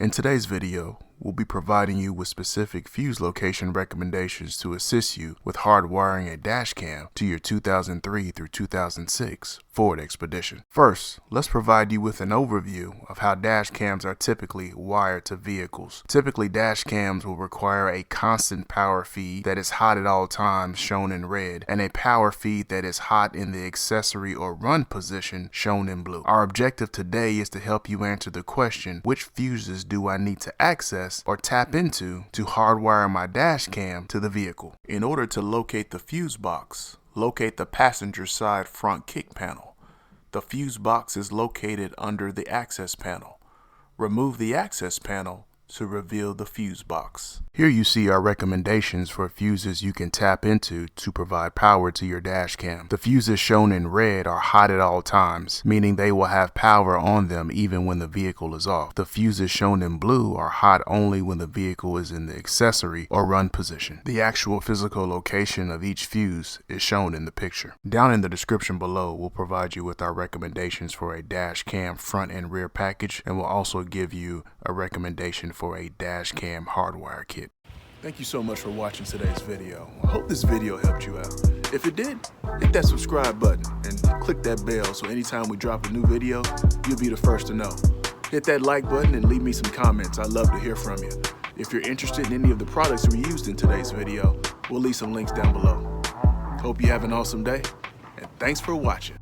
In today's video, we'll be providing you with specific fuse location recommendations to assist you with hardwiring a dash cam to your 2003 through 2006 Ford Expedition. First, let's provide you with an overview of how dash cams are typically wired to vehicles. Typically, dash cams will require a constant power feed that is hot at all times, shown in red, and a power feed that is hot in the accessory or run position, shown in blue. Our objective today is to help you answer the question, which fuses do I need to access or tap into to hardwire my dash cam to the vehicle? In order to locate the fuse box, locate the passenger side front kick panel. The fuse box is located under the access panel. Remove the access panel to reveal the fuse box. Here you see our recommendations for fuses you can tap into to provide power to your dash cam. The fuses shown in red are hot at all times, meaning they will have power on them even when the vehicle is off. The fuses shown in blue are hot only when the vehicle is in the accessory or run position. The actual physical location of each fuse is shown in the picture. Down in the description below, we'll provide you with our recommendations for a dash cam front and rear package, and we'll also give you a recommendation for a dash cam hardwire kit. Thank you so much for watching today's video. I hope this video helped you out. If it did, hit that subscribe button and click that bell so anytime we drop a new video, you'll be the first to know. Hit that like button and leave me some comments. I'd love to hear from you. If you're interested in any of the products we used in today's video, we'll leave some links down below. Hope you have an awesome day, and thanks for watching.